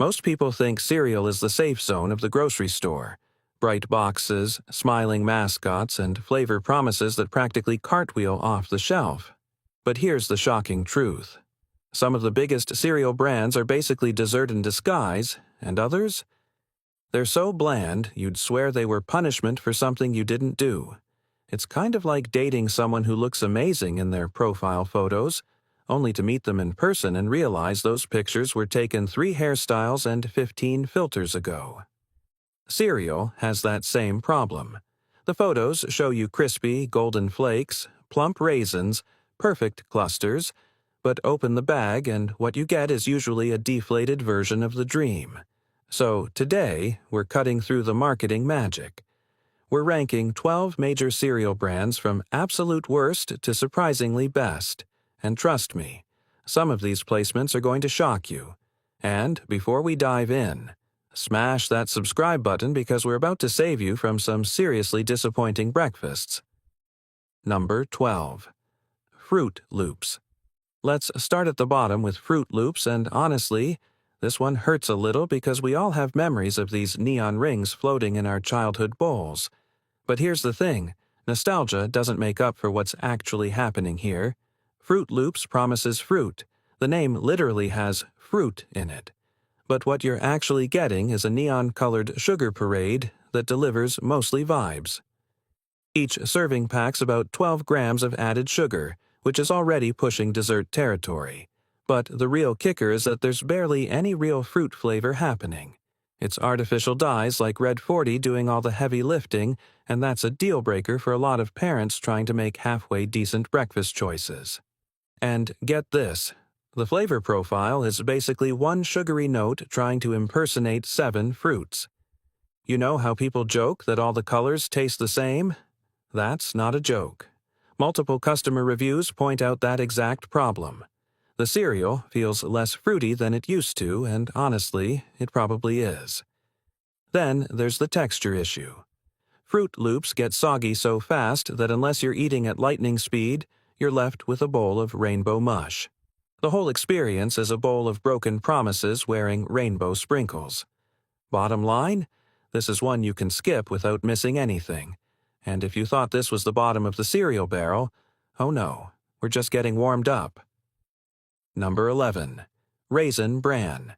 Most people think cereal is the safe zone of the grocery store. Bright boxes, smiling mascots, and flavor promises that practically cartwheel off the shelf. But here's the shocking truth. Some of the biggest cereal brands are basically dessert in disguise, and others? They're so bland, you'd swear they were punishment for something you didn't do. It's kind of like dating someone who looks amazing in their profile photos, only to meet them in person and realize those pictures were taken 3 hairstyles and 15 filters ago. Cereal has that same problem. The photos show you crispy, golden flakes, plump raisins, perfect clusters, but open the bag and what you get is usually a deflated version of the dream. So today, we're cutting through the marketing magic. We're ranking 12 major cereal brands from absolute worst to surprisingly best. And trust me, some of these placements are going to shock you. And before we dive in, smash that subscribe button because we're about to save you from some seriously disappointing breakfasts. Number 12. Fruit Loops. Let's start at the bottom with Fruit Loops, and honestly, this one hurts a little because we all have memories of these neon rings floating in our childhood bowls. But here's the thing, nostalgia doesn't make up for what's actually happening here. Fruit Loops promises fruit. The name literally has fruit in it. But what you're actually getting is a neon-colored sugar parade that delivers mostly vibes. Each serving packs about 12 grams of added sugar, which is already pushing dessert territory. But the real kicker is that there's barely any real fruit flavor happening. It's artificial dyes like Red 40 doing all the heavy lifting, and that's a deal-breaker for a lot of parents trying to make halfway decent breakfast choices. And get this, the flavor profile is basically one sugary note trying to impersonate 7 fruits. You know how people joke that all the colors taste the same? That's not a joke. Multiple customer reviews point out that exact problem. The cereal feels less fruity than it used to, and honestly, it probably is. Then there's the texture issue. Fruit Loops get soggy so fast that unless you're eating at lightning speed, you're left with a bowl of rainbow mush. The whole experience is a bowl of broken promises wearing rainbow sprinkles. Bottom line, this is one you can skip without missing anything. And if you thought this was the bottom of the cereal barrel, oh no, we're just getting warmed up. Number 11. Raisin Bran.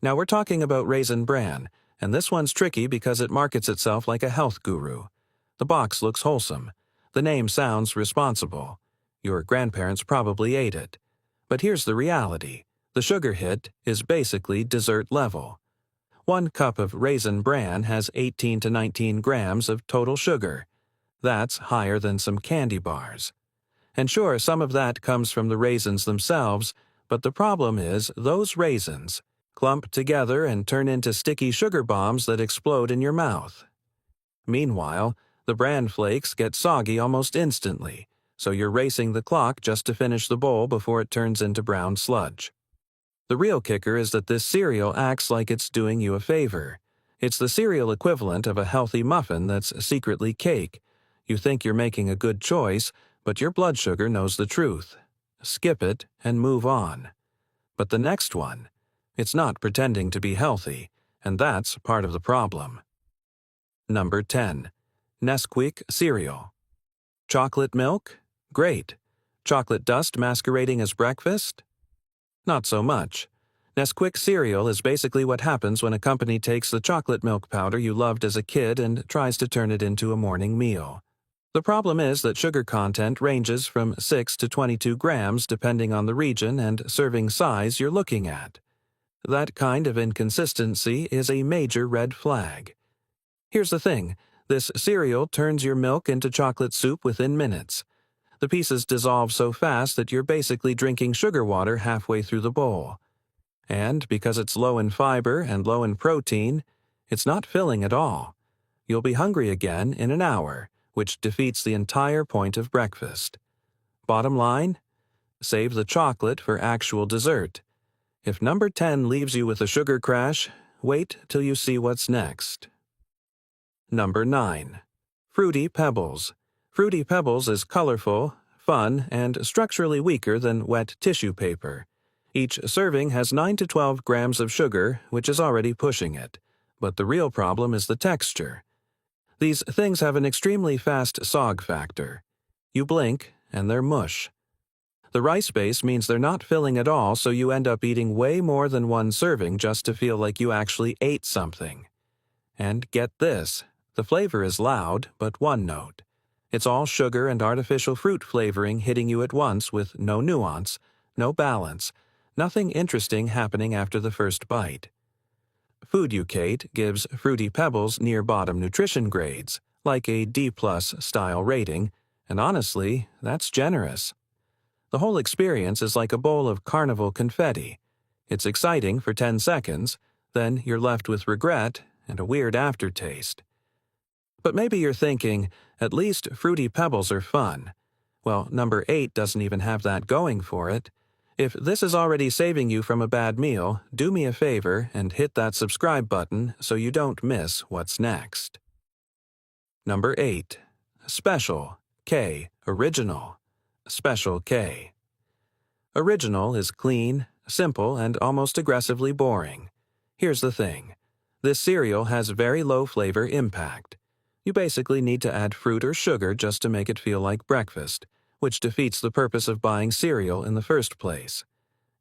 Now we're talking about Raisin Bran, and this one's tricky because it markets itself like a health guru. The box looks wholesome. The name sounds responsible. Your grandparents probably ate it. But here's the reality. The sugar hit is basically dessert level. 1 cup of Raisin Bran has 18 to 19 grams of total sugar. That's higher than some candy bars. And sure, some of that comes from the raisins themselves, but the problem is those raisins clump together and turn into sticky sugar bombs that explode in your mouth. Meanwhile, the bran flakes get soggy almost instantly, so you're racing the clock just to finish the bowl before it turns into brown sludge. The real kicker is that this cereal acts like it's doing you a favor. It's the cereal equivalent of a healthy muffin that's secretly cake. You think you're making a good choice, but your blood sugar knows the truth. Skip it and move on. But the next one, it's not pretending to be healthy, and that's part of the problem. Number 10. Nesquik Cereal. Chocolate milk? Great. Chocolate dust masquerading as breakfast? Not so much. Nesquik cereal is basically what happens when a company takes the chocolate milk powder you loved as a kid and tries to turn it into a morning meal. The problem is that sugar content ranges from 6 to 22 grams depending on the region and serving size you're looking at. That kind of inconsistency is a major red flag. Here's the thing, this cereal turns your milk into chocolate soup within minutes. The pieces dissolve so fast that you're basically drinking sugar water halfway through the bowl. And because it's low in fiber and low in protein, it's not filling at all. You'll be hungry again in an hour, which defeats the entire point of breakfast. Bottom line? Save the chocolate for actual dessert. If number 10 leaves you with a sugar crash, wait till you see what's next. Number 9. Fruity Pebbles. Fruity Pebbles is colorful, fun, and structurally weaker than wet tissue paper. Each serving has 9 to 12 grams of sugar, which is already pushing it. But the real problem is the texture. These things have an extremely fast sog factor. You blink, and they're mush. The rice base means they're not filling at all, so you end up eating way more than one serving just to feel like you actually ate something. And get this, the flavor is loud, but one note. It's all sugar and artificial fruit flavoring hitting you at once with no nuance, no balance, nothing interesting happening after the first bite. Fooducate gives Fruity Pebbles near bottom nutrition grades, like a D+ style rating, and honestly, that's generous. The whole experience is like a bowl of carnival confetti. It's exciting for 10 seconds, then you're left with regret and a weird aftertaste. But maybe you're thinking, at least Fruity Pebbles are fun. Well, number 8 doesn't even have that going for it. If this is already saving you from a bad meal, do me a favor and hit that subscribe button so you don't miss what's next. Number 8. Special, K, Original. Special K. Original is clean, simple, and almost aggressively boring. Here's the thing. This cereal has very low flavor impact. You basically need to add fruit or sugar just to make it feel like breakfast, which defeats the purpose of buying cereal in the first place.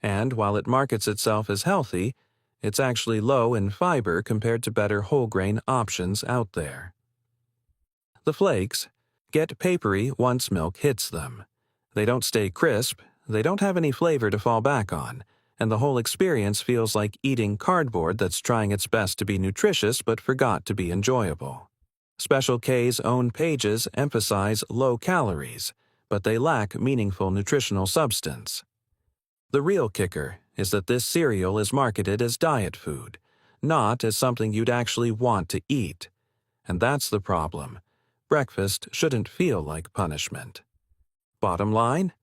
And while it markets itself as healthy, it's actually low in fiber compared to better whole grain options out there. The flakes get papery once milk hits them. They don't stay crisp, they don't have any flavor to fall back on, and the whole experience feels like eating cardboard that's trying its best to be nutritious but forgot to be enjoyable. Special K's own pages emphasize low calories, but they lack meaningful nutritional substance. The real kicker is that this cereal is marketed as diet food, not as something you'd actually want to eat. And that's the problem. Breakfast shouldn't feel like punishment. Bottom line?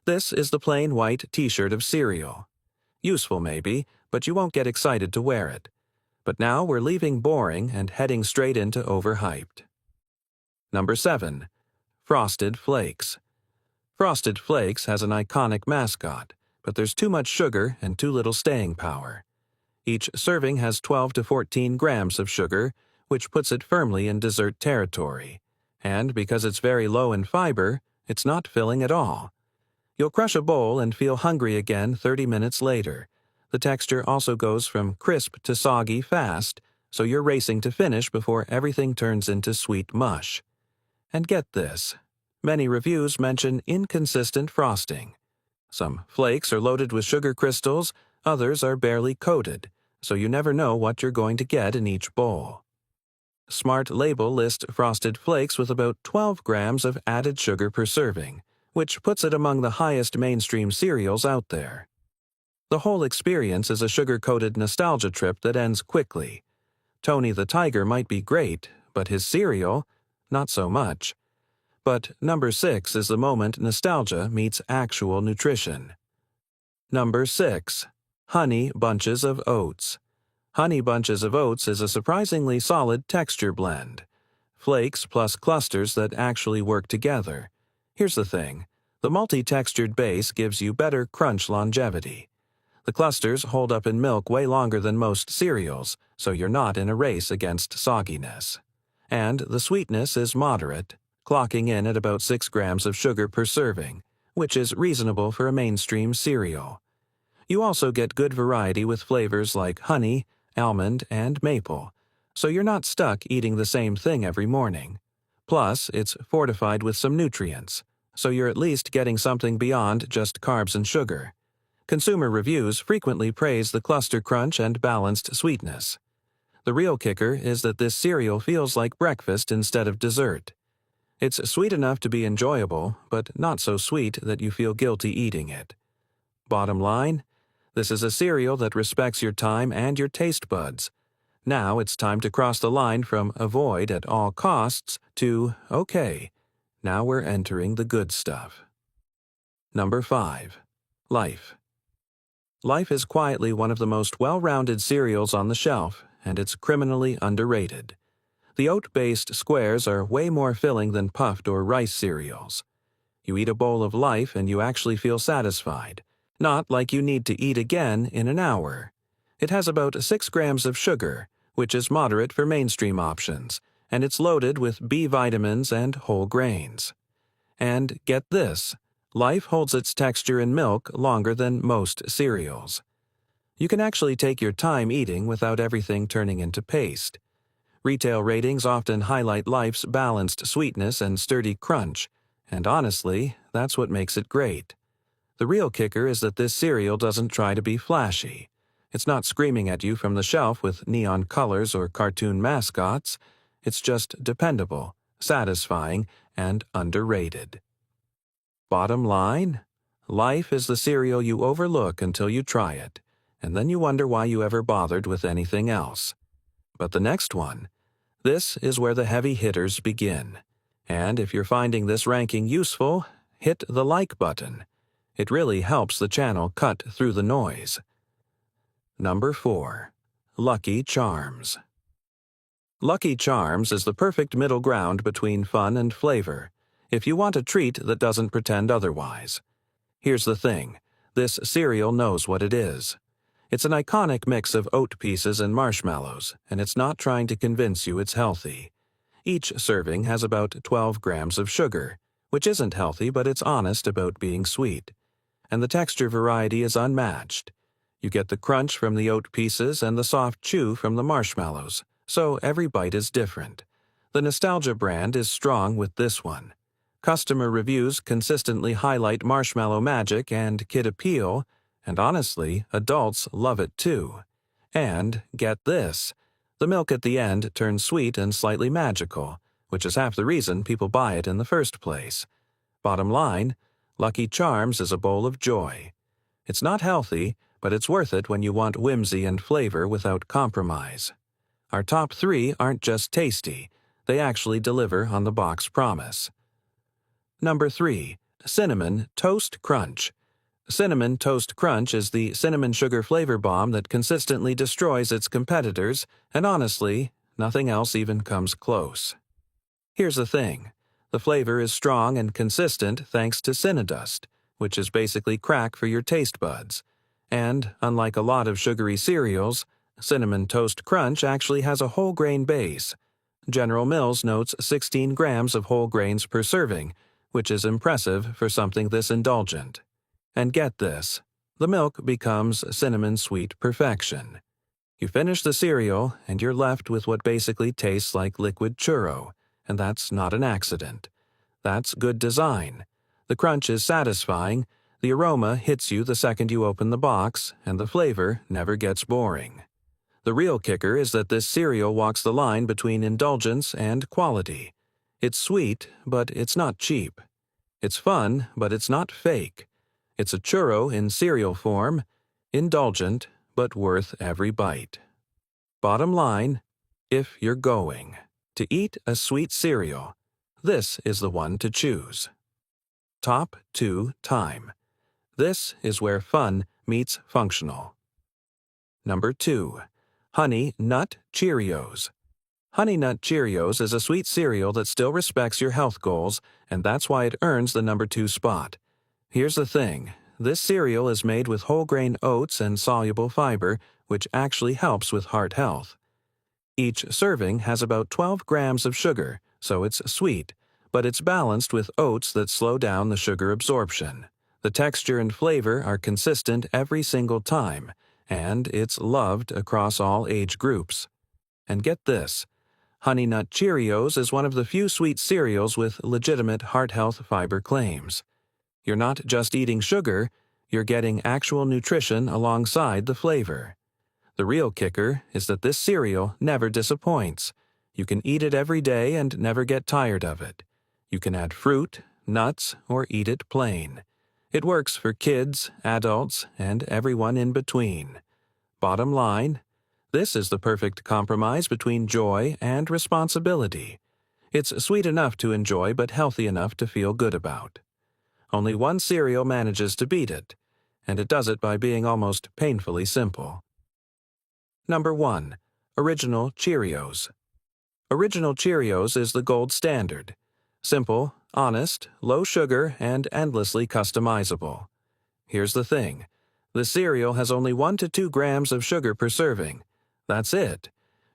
This is the plain white t-shirt of cereal. Useful maybe, but you won't get excited to wear it. But now we're leaving boring and heading straight into overhyped. Number 7. Frosted Flakes. Frosted Flakes has an iconic mascot, but there's too much sugar and too little staying power. Each serving has 12 to 14 grams of sugar, which puts it firmly in dessert territory. And because it's very low in fiber, it's not filling at all. You'll crush a bowl and feel hungry again 30 minutes later. The texture also goes from crisp to soggy fast, so you're racing to finish before everything turns into sweet mush. And get this, many reviews mention inconsistent frosting. Some flakes are loaded with sugar crystals, others are barely coated, so you never know what you're going to get in each bowl. Smart Label lists Frosted Flakes with about 12 grams of added sugar per serving, which puts it among the highest mainstream cereals out there. The whole experience is a sugar-coated nostalgia trip that ends quickly. Tony the Tiger might be great, but his cereal, not so much. But number 6 is the moment nostalgia meets actual nutrition. Number 6. Honey Bunches of Oats. Honey Bunches of Oats is a surprisingly solid texture blend. Flakes plus clusters that actually work together. Here's the thing. The multi-textured base gives you better crunch longevity. The clusters hold up in milk way longer than most cereals, so you're not in a race against sogginess. And the sweetness is moderate, clocking in at about 6 grams of sugar per serving, which is reasonable for a mainstream cereal. You also get good variety with flavors like honey, almond, and maple, so you're not stuck eating the same thing every morning. Plus, it's fortified with some nutrients, so you're at least getting something beyond just carbs and sugar. Consumer reviews frequently praise the cluster crunch and balanced sweetness. The real kicker is that this cereal feels like breakfast instead of dessert. It's sweet enough to be enjoyable, but not so sweet that you feel guilty eating it. Bottom line, this is a cereal that respects your time and your taste buds. Now it's time to cross the line from avoid at all costs to, okay, now we're entering the good stuff. Number 5. Life. Life is quietly one of the most well-rounded cereals on the shelf, and it's criminally underrated. The oat-based squares are way more filling than puffed or rice cereals. You eat a bowl of Life and you actually feel satisfied. Not like you need to eat again in an hour. It has about 6 grams of sugar, which is moderate for mainstream options, and it's loaded with B vitamins and whole grains. And get this, Life holds its texture in milk longer than most cereals. You can actually take your time eating without everything turning into paste. Retail ratings often highlight Life's balanced sweetness and sturdy crunch, and honestly, that's what makes it great. The real kicker is that this cereal doesn't try to be flashy. It's not screaming at you from the shelf with neon colors or cartoon mascots. It's just dependable, satisfying, and underrated. Bottom line? Life is the cereal you overlook until you try it, and then you wonder why you ever bothered with anything else. But the next one, this is where the heavy hitters begin. And if you're finding this ranking useful, hit the like button. It really helps the channel cut through the noise. Number 4. Lucky Charms. Lucky Charms is the perfect middle ground between fun and flavor, if you want a treat that doesn't pretend otherwise. Here's the thing, this cereal knows what it is. It's an iconic mix of oat pieces and marshmallows, and it's not trying to convince you it's healthy. Each serving has about 12 grams of sugar, which isn't healthy, but it's honest about being sweet. And the texture variety is unmatched. You get the crunch from the oat pieces and the soft chew from the marshmallows, so every bite is different. The nostalgia brand is strong with this one. Customer reviews consistently highlight marshmallow magic and kid appeal, and honestly, adults love it too. And, get this, the milk at the end turns sweet and slightly magical, which is half the reason people buy it in the first place. Bottom line, Lucky Charms is a bowl of joy. It's not healthy, but it's worth it when you want whimsy and flavor without compromise. Our top 3 aren't just tasty, they actually deliver on the box promise. Number 3. Cinnamon Toast Crunch. Cinnamon Toast Crunch is the cinnamon sugar flavor bomb that consistently destroys its competitors, and honestly, nothing else even comes close. Here's the thing. The flavor is strong and consistent thanks to Cinnadust, which is basically crack for your taste buds. And, unlike a lot of sugary cereals, Cinnamon Toast Crunch actually has a whole grain base. General Mills notes 16 grams of whole grains per serving, which is impressive for something this indulgent. And get this, the milk becomes cinnamon sweet perfection. You finish the cereal, and you're left with what basically tastes like liquid churro, and that's not an accident. That's good design. The crunch is satisfying, the aroma hits you the second you open the box, and the flavor never gets boring. The real kicker is that this cereal walks the line between indulgence and quality. It's sweet, but it's not cheap. It's fun, but it's not fake. It's a churro in cereal form, indulgent, but worth every bite. Bottom line, if you're going to eat a sweet cereal, this is the one to choose. Top 2 time. This is where fun meets functional. Number 2. Honey Nut Cheerios. Honey Nut Cheerios is a sweet cereal that still respects your health goals, and that's why it earns the number 2 spot. Here's the thing, this cereal is made with whole grain oats and soluble fiber, which actually helps with heart health. Each serving has about 12 grams of sugar, so it's sweet, but it's balanced with oats that slow down the sugar absorption. The texture and flavor are consistent every single time, and it's loved across all age groups. And get this, Honey Nut Cheerios is one of the few sweet cereals with legitimate heart health fiber claims. You're not just eating sugar, you're getting actual nutrition alongside the flavor. The real kicker is that this cereal never disappoints. You can eat it every day and never get tired of it. You can add fruit, nuts, or eat it plain. It works for kids, adults, and everyone in between. Bottom line, this is the perfect compromise between joy and responsibility. It's sweet enough to enjoy but healthy enough to feel good about. Only one cereal manages to beat it, and it does it by being almost painfully simple. Number 1. Original Cheerios. Original Cheerios is the gold standard. Simple, honest, low sugar, and endlessly customizable. Here's the thing. The cereal has only 1 to 2 grams of sugar per serving. That's it.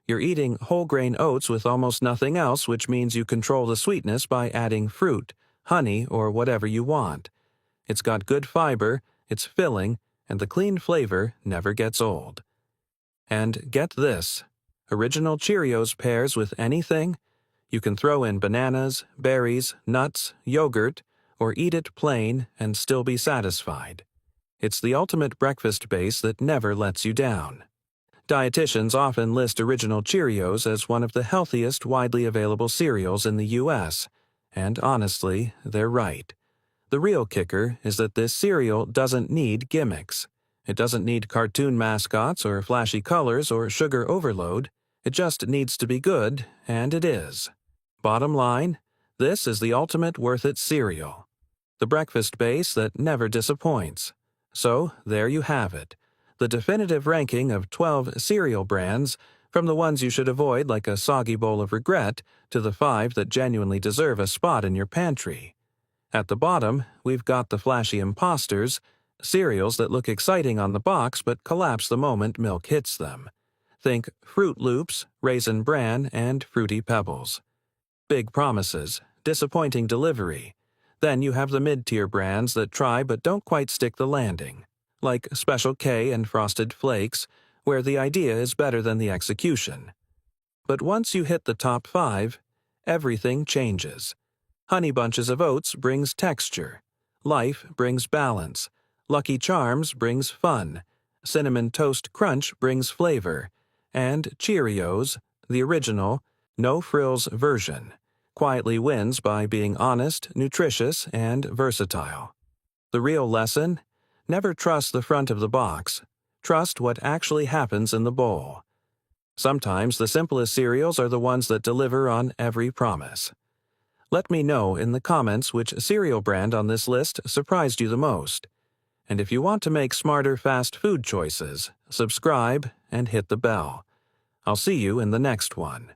You're eating whole grain oats with almost nothing else, which means you control the sweetness by adding fruit, honey, or whatever you want. It's got good fiber, it's filling, and the clean flavor never gets old. And get this. Original Cheerios pairs with anything. You can throw in bananas, berries, nuts, yogurt, or eat it plain and still be satisfied. It's the ultimate breakfast base that never lets you down. Dietitians often list Original Cheerios as one of the healthiest widely available cereals in the U.S., and honestly, they're right. The real kicker is that this cereal doesn't need gimmicks. It doesn't need cartoon mascots or flashy colors or sugar overload. It just needs to be good, and it is. Bottom line, this is the ultimate worth-it cereal. The breakfast base that never disappoints. So, there you have it. The definitive ranking of 12 cereal brands, from the ones you should avoid like a soggy bowl of regret to the 5 that genuinely deserve a spot in your pantry. At the bottom, we've got the flashy imposters, cereals that look exciting on the box but collapse the moment milk hits them. Think Fruit Loops, Raisin Bran, and Fruity Pebbles. Big promises, disappointing delivery. Then you have the mid-tier brands that try but don't quite stick the landing, like Special K and Frosted Flakes, where the idea is better than the execution. But once you hit the top 5, everything changes. Honey Bunches of Oats brings texture. Life brings balance. Lucky Charms brings fun. Cinnamon Toast Crunch brings flavor. And Cheerios, the original, no-frills version, quietly wins by being honest, nutritious, and versatile. The real lesson? Never trust the front of the box. Trust what actually happens in the bowl. Sometimes the simplest cereals are the ones that deliver on every promise. Let me know in the comments which cereal brand on this list surprised you the most. And if you want to make smarter fast food choices, subscribe and hit the bell. I'll see you in the next one.